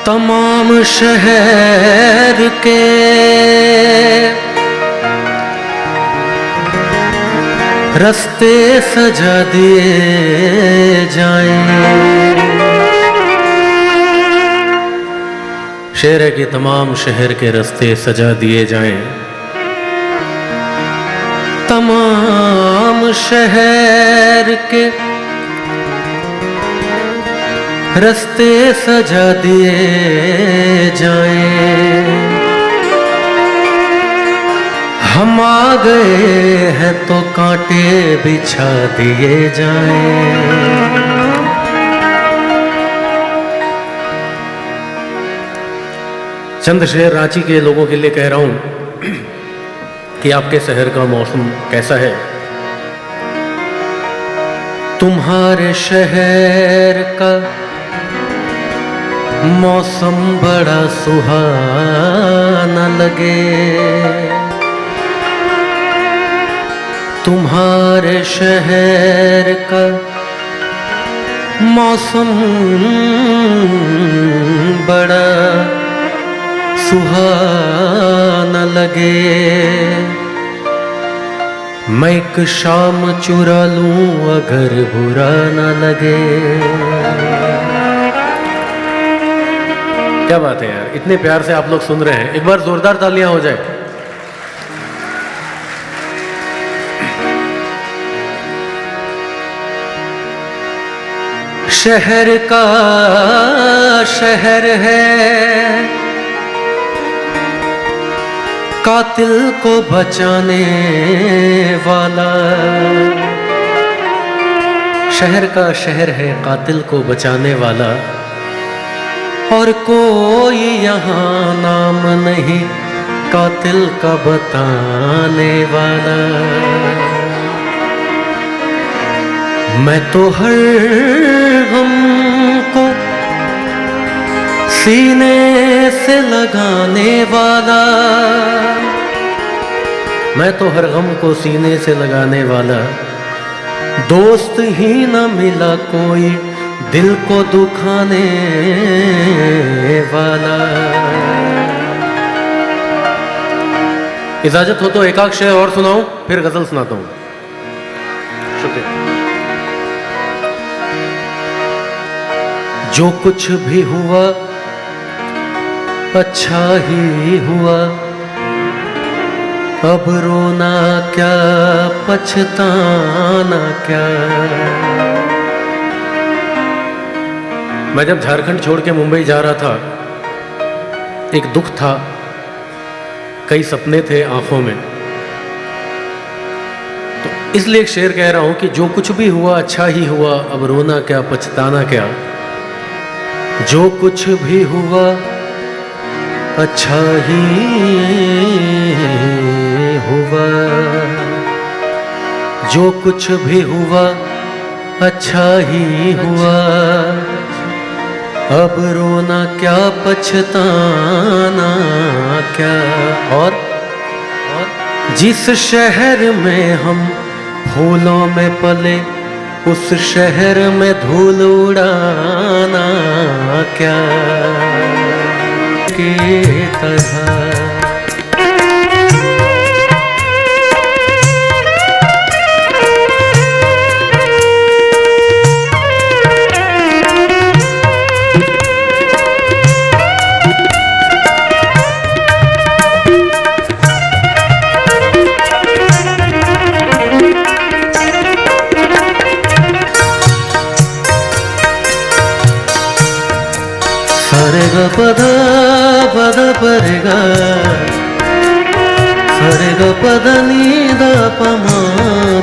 तमाम शहर के रास्ते सजा दिए जाएं। शेर है कि तमाम शहर के रास्ते सजा दिए जाएं, तमाम शहर के रास्ते सजा दिए जाएं। हम आ गए हैं तो कांटे बिछा दिए जाएं। चंद शेर रांची के लोगों के लिए कह रहा हूं कि आपके शहर का मौसम कैसा है। तुम्हारे शहर का मौसम बड़ा सुहाना लगे, तुम्हारे शहर का मौसम बड़ा सुहाना लगे। मैं एक शाम चुरा लूं अगर बुरा ना लगे। क्या बात है यार, इतने प्यार से आप लोग सुन रहे हैं, एक बार जोरदार तालियां हो जाए। शहर का शहर है, कातिल को बचाने वाला। शहर का शहर है, कातिल को बचाने वाला, और कोई यहाँ नाम नहीं कातिल का बताने वाला। मैं तो हर गम को सीने से लगाने वाला, मैं तो हर गम को सीने से लगाने वाला। दोस्त ही न मिला कोई दिल को दुखाने वाला। इजाजत हो तो एक आध शेर और सुनाऊं, फिर गजल सुनाता हूं। शुक्रिया। जो कुछ भी हुआ अच्छा ही हुआ, अब रोना क्या पछताना क्या। मैं जब झारखंड छोड़ के मुंबई जा रहा था, एक दुख था, कई सपने थे आंखों में, तो इसलिए एक शेर कह रहा हूं कि जो कुछ भी हुआ अच्छा ही हुआ, अब रोना क्या पछताना क्या। जो कुछ भी हुआ अच्छा ही हुआ, जो कुछ भी हुआ अच्छा ही हुआ, अब रोना क्या पछताना क्या। और जिस शहर में हम फूलों में पले, उस शहर में धूल उड़ाना क्या की तरह। सरे ग पद पद परे ग, सरे ग पद नी द प म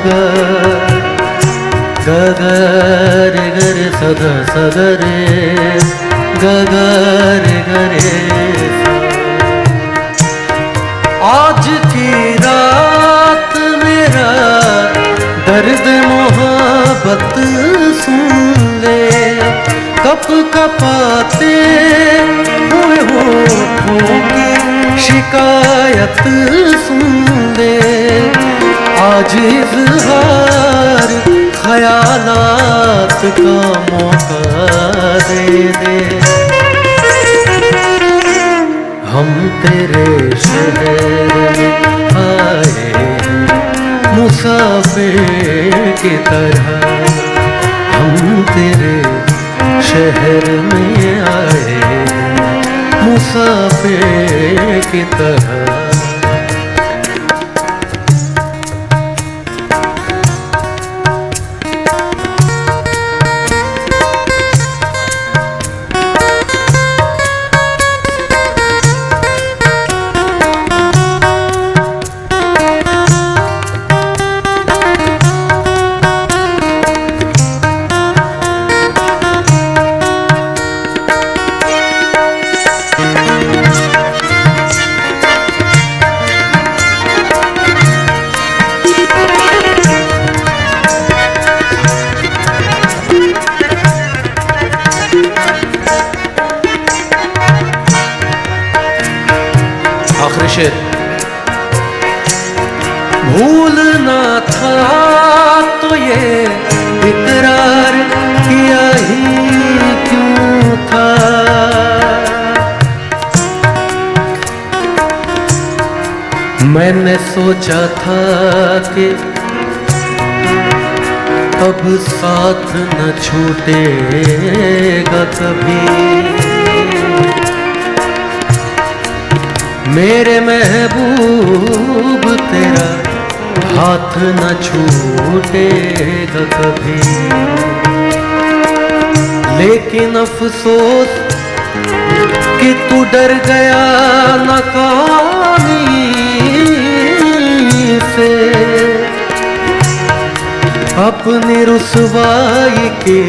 ग, ग ग रे ग रे स ध स ग रे, ग ग रे ग रे सा। आज की रात मेरा दर्द मोहब्बत सुन ले, कप कपाते हुए होठों की शिकायत सुन ले। आज इज़हार ख्यालात का मौका दे दे। तेरे शहर में आए हैं मुसाफिर की तरह, हम तेरे शहर में आए हैं मुसाफिर की तरह। आखिरी शेर। भूलना था तो ये इकरार किया ही क्यों था, मैंने सोचा था कि अब साथ न छूटेगा कभी, मेरे महबूब तेरा हाथ न छूटेगा कभी। लेकिन अफसोस कि तू डर गया नाकामी से, अपनी रुसवाई की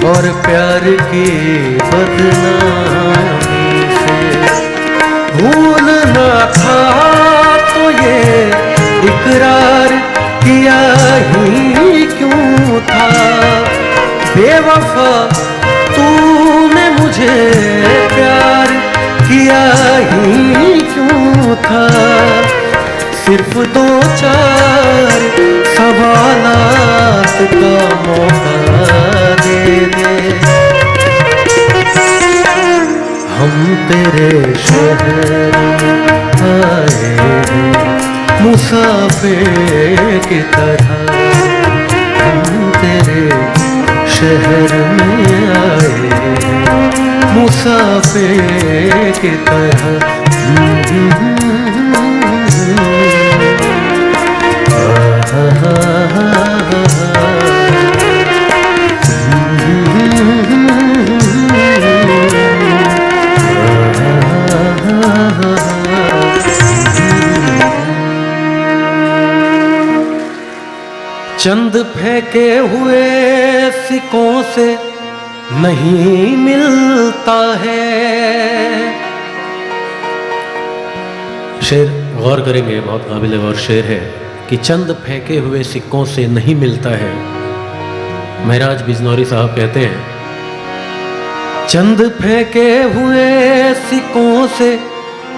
और प्यार की बदनामी से। भूलना था तो ये इकरार किया ही क्यों था, बेवफा तूने मुझे प्यार किया ही क्यों था। सिर्फ दो चार सवालात का मौका दे दे, हम तेरे शहर में आए हैं मुसाफिर की तरह, हम तेरे शहर में आए हैं मुसाफिर की तरह। चंद फेंके हुए सिक्कों से नहीं मिलता है। शेर गौर करेंगे, बहुत काबिल गौर शेर है कि चंद फेंके हुए सिक्कों से नहीं मिलता है। महराज बिजनौरी साहब कहते हैं, चंद फेंके हुए सिक्कों से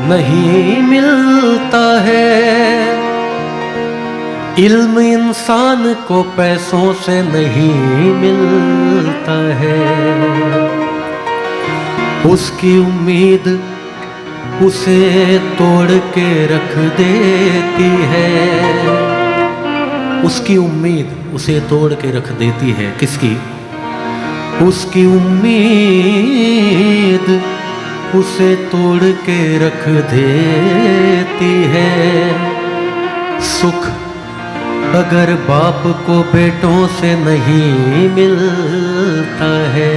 नहीं मिलता है, इल्म इंसान को पैसों से नहीं मिलता है। उसकी उम्मीद उसे तोड़ के रख देती है, उसकी उम्मीद उसे तोड़ के रख देती है। किसकी? उसकी उम्मीद उसे तोड़ के रख देती है। सुख अगर बाप को बेटों से नहीं मिलता है,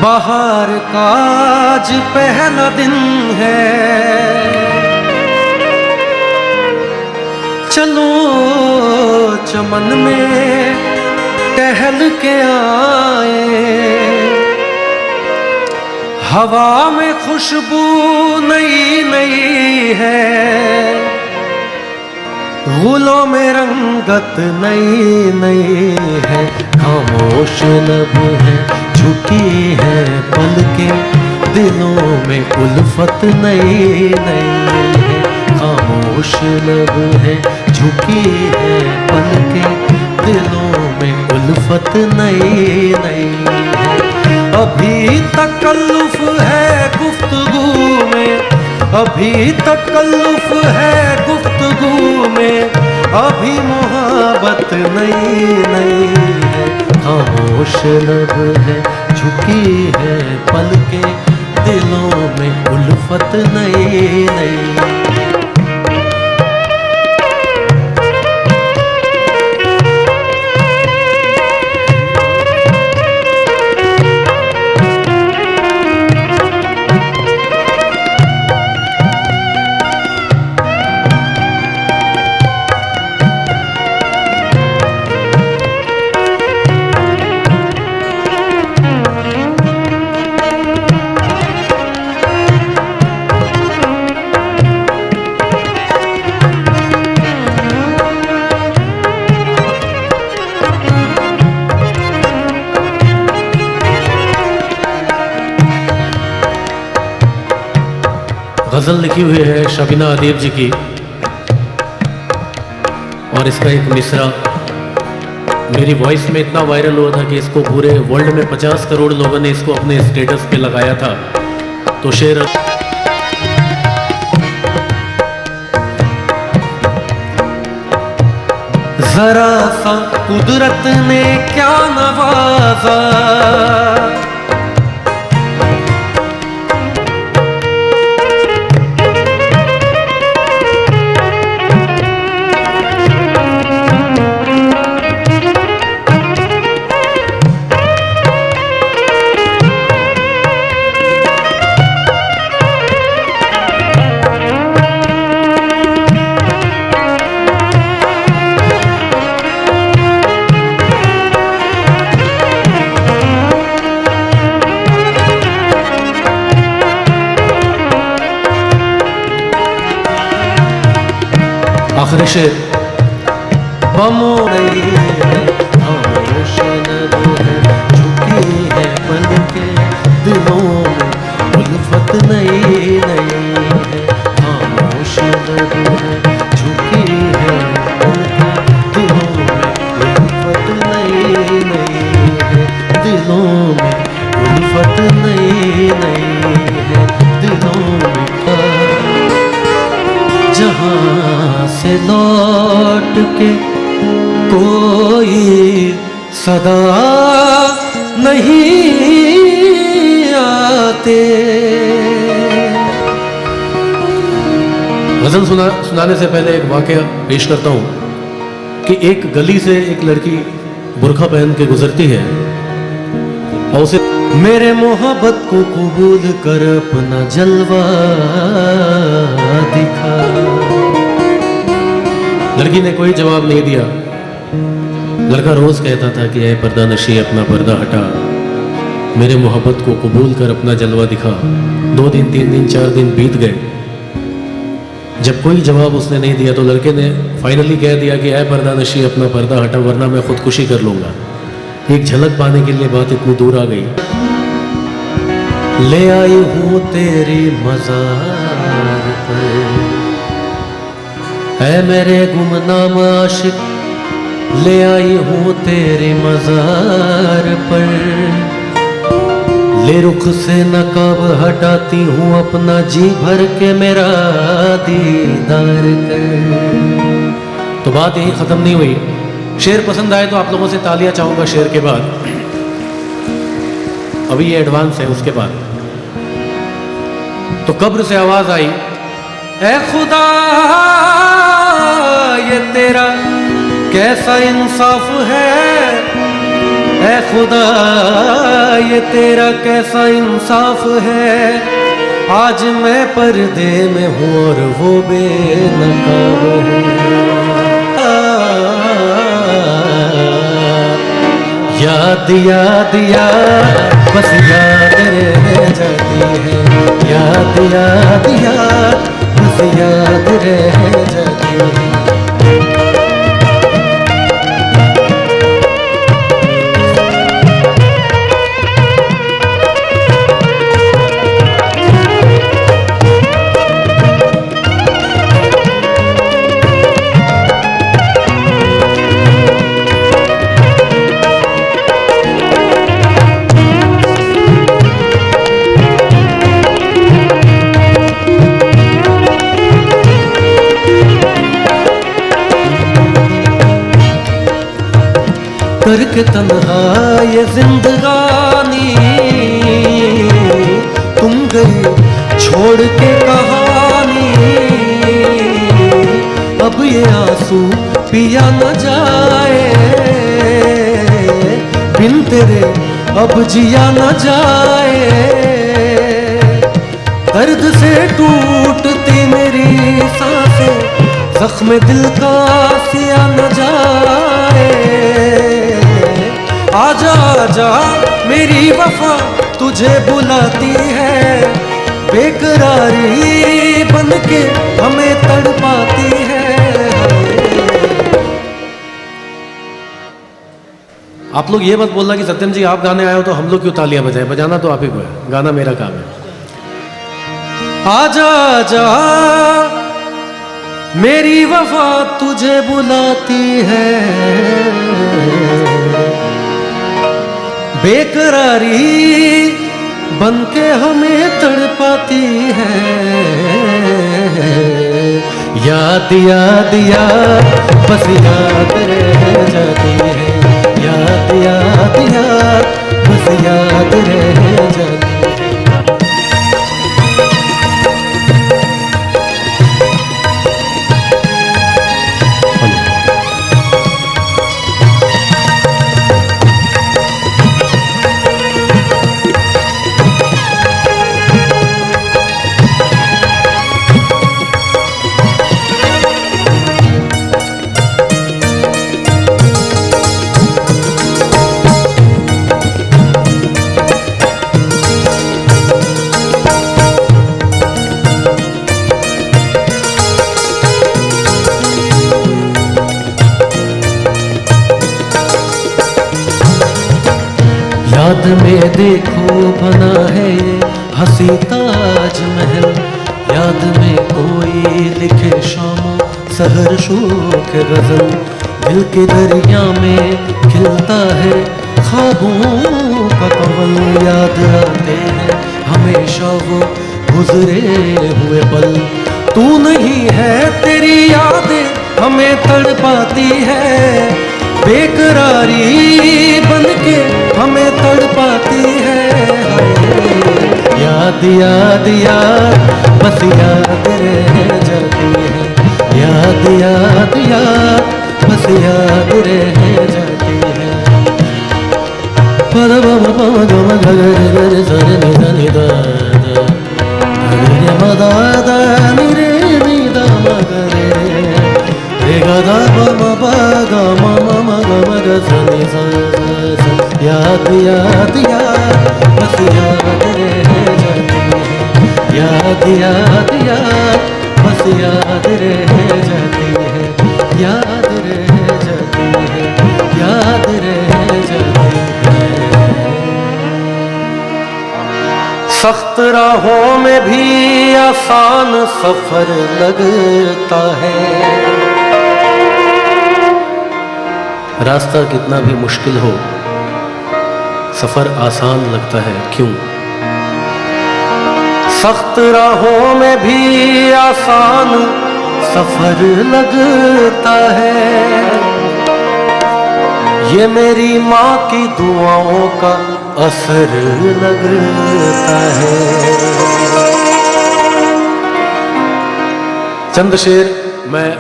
बाहर का आज पहला दिन है, चलो चमन में टहल के आए, हवा में खुशबू नई नई है, गुलों में रंगत नई नई है। खामोश लब है, झुकी है पलकें, दिलों में उल्फत नई नई है। खामोश लब है, झुकी है पलकें, दिलों में उल्फत नई नई है। अभी तकल्लुफ है गुफ्तगू में, अभी तकल्लुफ है गुफ्तगू में, अभी मोहब्बत नई नई है। खामोश लब है झुकी है पलके, दिलों में उल्फत नई नई। गज़ल लिखी हुई है शबीना अदीब जी की, और इसका एक मिसरा मेरी वॉइस में इतना वायरल हुआ था कि इसको पूरे वर्ल्ड में 50 करोड़ लोगों ने इसको अपने स्टेटस पे लगाया था। तो शेर जरा सा कुदरत ने क्या नवाजा, आखिरी शेर बमोरई है खामोश लब है झुकी है पलके, दिलों में उल्फत नई नई है। खामोश लब है झुकी है पलके, दिलों में उल्फत नई नई है। दिलों में उल्फत नई नई है। दिलों में जहाँ से लौट के कोई सदा नहीं आते। गज़ल सुनाने से पहले एक वाक़या पेश करता हूँ कि एक गली से एक लड़की बुर्खा पहन के गुजरती है और उसे मेरे मोहब्बत को कबूल कर अपना जलवा दिखा। लड़की ने कोई जवाब नहीं दिया। लड़का रोज कहता था कि ऐ पर्दा नशी अपना पर्दा हटा, मेरे मोहब्बत को कबूल कर अपना जलवा दिखा। 2 दिन 3 दिन 4 दिन बीत गए। जब कोई जवाब उसने नहीं दिया तो लड़के ने फाइनली कह दिया कि ऐ पर्दा नशी अपना पर्दा हटा, वरना मैं खुदकुशी कर लूंगा। एक झलक पाने के लिए बात इतनी दूर आ गई। ले आई हूँ तेरी मज़ार पर, ऐ मेरे गुमनाम आशिक, ले आई हूँ तेरी मज़ार पर। ले रुख से नकाब हटाती हूँ अपना जी भर के मेरा दीदार कर। तो बात यही ख़त्म नहीं हुई। शेर पसंद आए तो आप लोगों से तालियां चाहूँगा शेर के बाद। अभी ये एडवांस है। उसके बाद तो कब्र से आवाज़ आई, ऐ खुदा ये तेरा कैसा इंसाफ है, ऐ खुदा ये तेरा कैसा इंसाफ है। आज मैं पर्दे में हूँ और वो बेनकाब है। याद याद याद बस याद रह जाती है, याद याद याद बस याद रह जाती है। के तन्हा ये जिंदगानी, तुम गई छोड़ के कहानी, अब ये आंसू पिया न जाए, बिन तेरे अब जिया न जाए। दर्द से टूटती मेरी सांसें, जख्म दिल का सिया न जाए। आजा आजा मेरी वफा तुझे बुलाती है, बेकरारी बन के हमें तड़पाती है। आप लोग ये मत बोलना कि सत्यम जी आप गाने आए हो तो हम लोग क्यों तालियां बजाएं, बजाना तो आप ही को है, गाना मेरा काम है। आजा आजा मेरी वफा तुझे बुलाती है, बेकरारी बन के हमें तड़पाती है। याद याद याद बस याद रह जाती है, याद याद याद बस याद रह जाती है। याद में देखो बना है ये हंसी ताजमहल, याद में कोई लिखे शाम सहर शोक गजल, दिल के दरिया में खिलता है ख्वाबों का कमल। याद आते हैं हमेशा वो गुजरे हुए पल, तू नहीं है तेरी यादें हमें तड़पाती है, बेकरारी बन के हमें तड़पाती है। याद याद याद बस याद रह जाती है, याद याद याद बस याद रह जाती है। पद पम पम गम ग ग स रे नि ध नि ध ध रे म द द नि रे नि द म ग रे रे ग द प म प ग म म म ग म ग स नि स स स। याद याद याद बस याद रह जाती है, याद याद याद बस याद रह जाती है, याद रह जाती है, याद रह जाती है। सख्त राहों में भी आसान सफर लगता है, रास्ता कितना भी मुश्किल हो सफर आसान लगता है, क्यों? सख्त राहों में भी आसान सफर लगता है, ये मेरी माँ की दुआओं का असर लगता है। चंद शेर मैं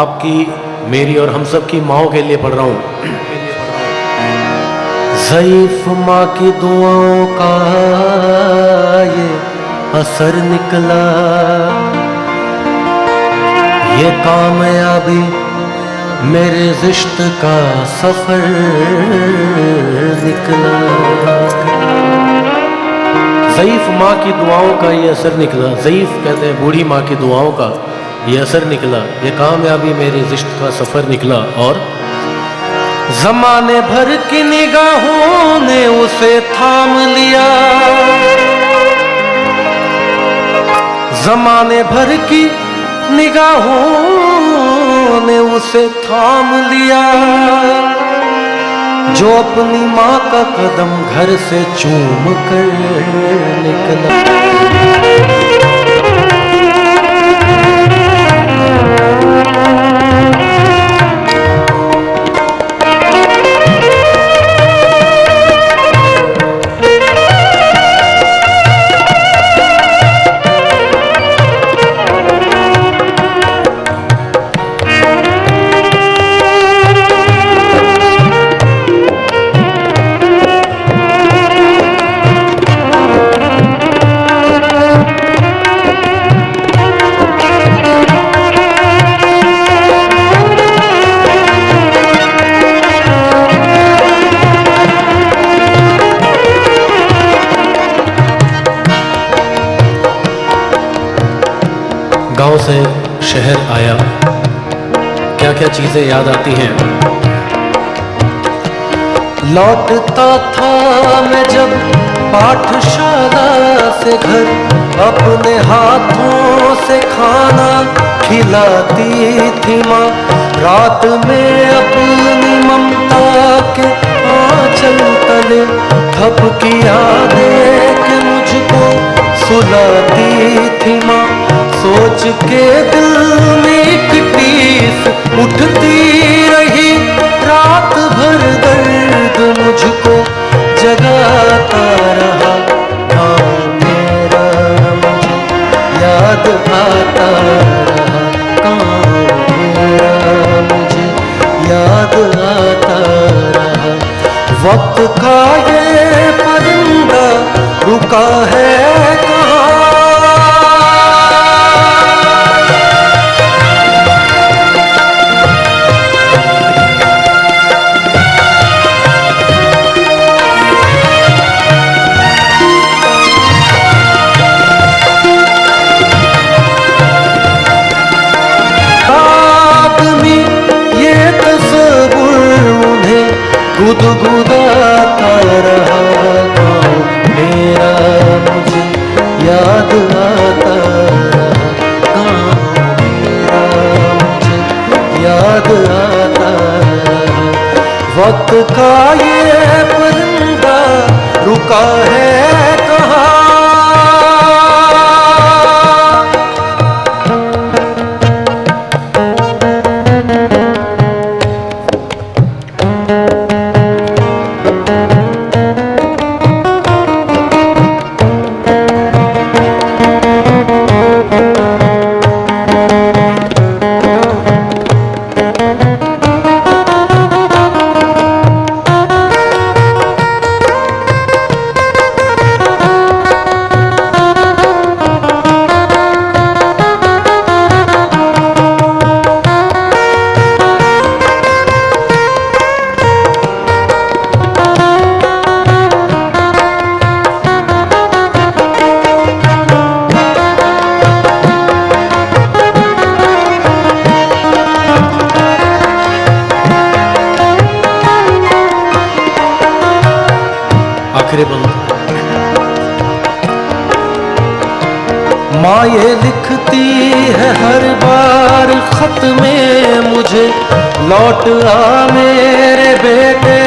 आपकी, मेरी और हम सब की माओं के लिए पढ़ रहा हूँ। ज़ईफ माँ की दुआओं का ये असर निकला, ये कामयाबी मेरे रिश्ते का सफर निकला। ज़ईफ माँ की दुआओं का ये असर निकला, ज़ईफ कहते हैं बूढ़ी माँ की दुआओं का ये असर निकला, ये कामयाबी मेरे रिश्ते का सफर निकला। और ज़माने भर की निगाहों ने उसे थाम लिया, ज़माने भर की निगाहों ने उसे थाम लिया, जो अपनी माँ का कदम घर से चूम कर निकला। गांव से शहर आया, क्या क्या चीजें याद आती हैं। लौटता था मैं जब पाठशाला से घर, अपने हाथों से खाना खिलाती थी माँ। रात में अपनी ममता के आंचल तले थपकिया दे के मुझको सुलाती थी माँ। सोच के दिल में एक टीस उठती रही, रात भर दर्द मुझको जगाता रहा। हाँ मेरा मुझे याद आता रहा, गाँव मेरा मुझे याद आता रहा। वक्त का ये परिंदा रुका है कहाँ। गुदगुदाता रहा, गाँव मेरा मुझे याद आता रहा, गाँव मेरा मुझे याद आता रहा। वक्त का ये परिंदा रुका है कहाँ। आखिरी बंद। माँ ये लिखती है हर बार खत में मुझे, लौट आ मेरे बेटे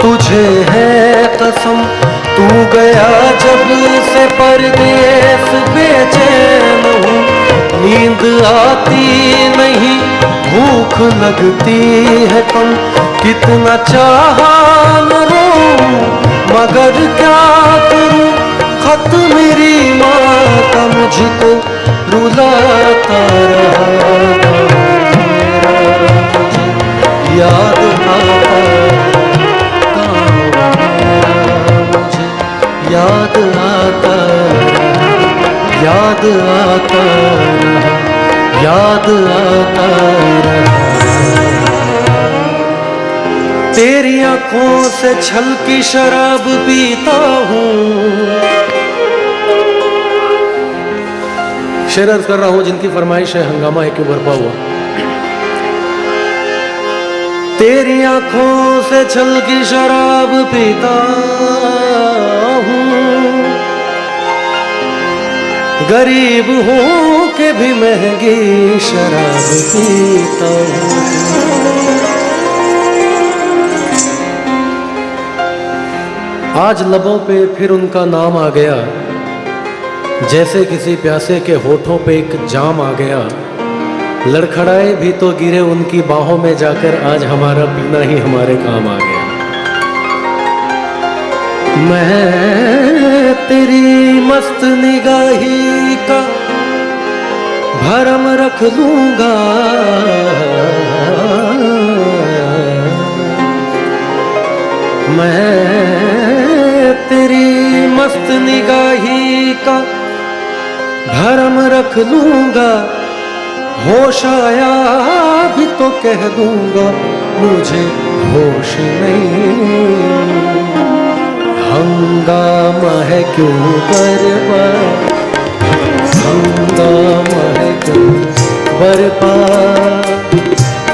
तुझे है कसम। तू गया जब से परदेस बेचैन हूँ, नींद आती नहीं भूख लगती है कम। कितना चाहा न रोऊं मगर क्या करूं, खत मेरी माँ का मुझको रुलाता रहा। मेरा मुझे याद आता, गाँव मेरा मुझे याद आता रहा, याद आता रहा, याद आता रहा। तेरी आंखों से छलकी शराब पीता हूँ। शेर अर्ज कर रहा हूं जिनकी फरमाइश है, हंगामा है क्यों बरपा हुआ। तेरी आंखों से छलकी शराब पीता हूँ, गरीब हूँ के भी महंगी शराब पीता हूँ। आज लबों पे फिर उनका नाम आ गया, जैसे किसी प्यासे के होठों पे एक जाम आ गया। लड़खड़ाए भी तो गिरे उनकी बाहों में जाकर, आज हमारा पीना ही हमारे काम आ गया। मैं तेरी मस्त निगाही का भरम रख लूंगा, मैं तेरी मस्त निगाही का भरम रख लूंगा। होश आया भी तो कह दूंगा मुझे होश नहीं। हंगामा है क्यों बर्बाद, हंगामा है क्यों बरपा,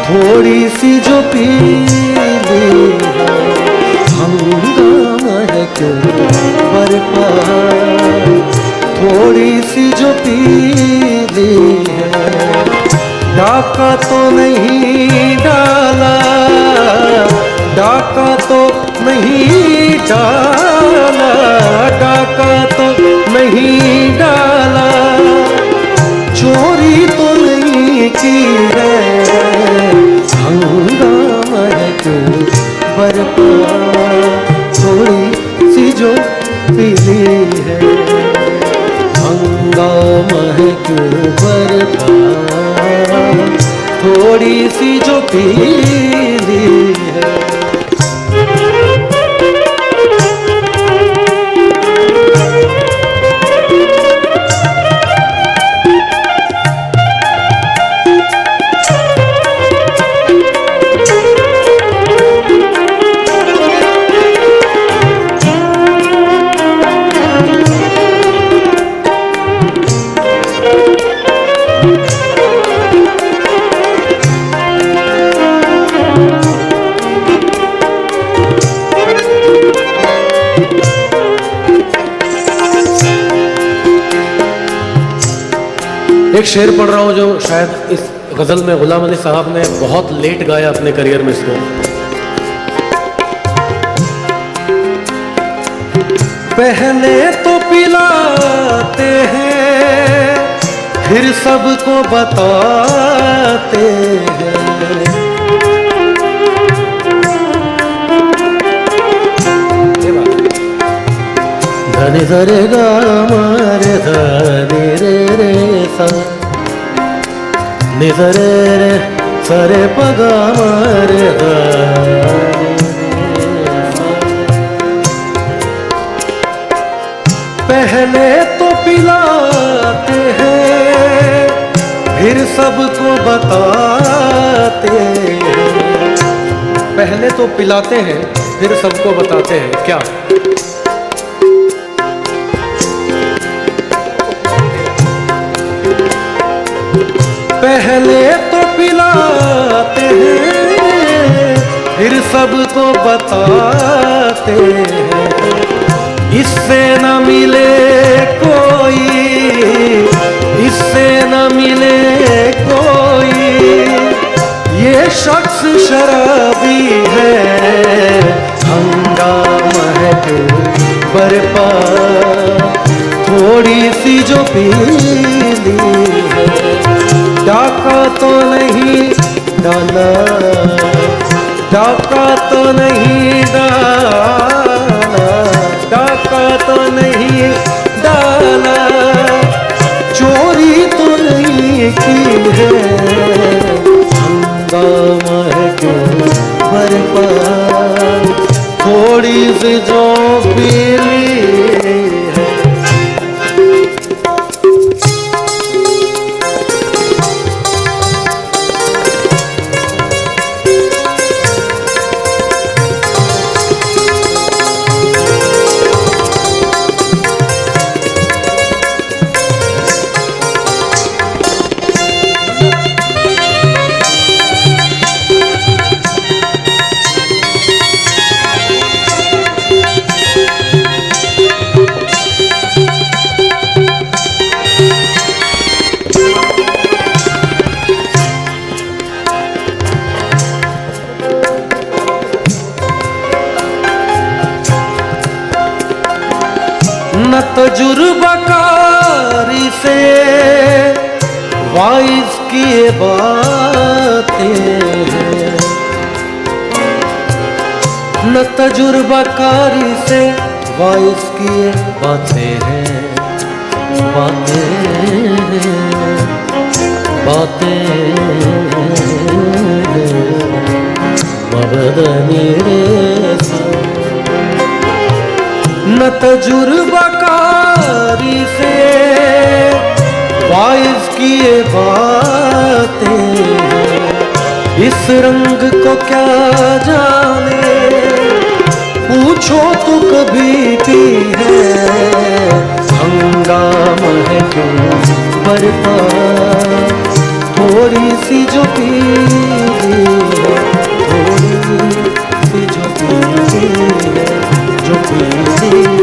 थोड़ी सी जो पीली है, हंगामा है क्यों बरपा, थोड़ी सी जो पीली है। डाका तो नहीं डाला, डाका तो नहीं डाला, डाका तो नहीं डाला, चोरी तो नहीं की है, हंगामा है क्यों बरपा, थोड़ी सी जो पीली है, हंगामा है क्यों बरपा, थोड़ी सी जो पीली है। एक शेर पढ़ रहा हूँ जो शायद इस गज़ल में गुलाम अली साहब ने बहुत लेट गाया अपने करियर में इसको। पहले तो पिलाते हैं फिर सबको बताते हैं, धनी सरे गा मारे धनी रे रे सा, नि सरे रे सरे पगा मारे धनी रे सा। पहले तो पिलाते हैं फिर सबको बताते हैं, पहले तो पिलाते हैं फिर सबको बताते हैं। क्या पहले तो पिलाते हैं फिर सबको बताते हैं, इससे न मिले कोई, इससे न मिले कोई, ये शख्स शराबी है, हंगामा है क्यों बरपा, थोड़ी सी जो पीली है, डाका तो नहीं डाला, डाका तो नहीं डाला, डाका तो नहीं डाला, चोरी तो नहीं की है, हंगामा है क्यों बरपा, थोड़ी सी जो पीली है। न तजुर्बाकारी से वाइज किए बातें हैं, न तजुर्बाकारी से वाइज किए बातें हैं, बातें हैं, बातें हैं, मबदनी रे सा। न तजुर्बाकारी से वाइज किए बातें हैं, इस रंग को क्या जाने, पूछो तो कभी भी है, हंगामा है क्यों मेरे पास थोड़ी सी जो पीली है, थोड़ी सी जो पीली है, जो पीली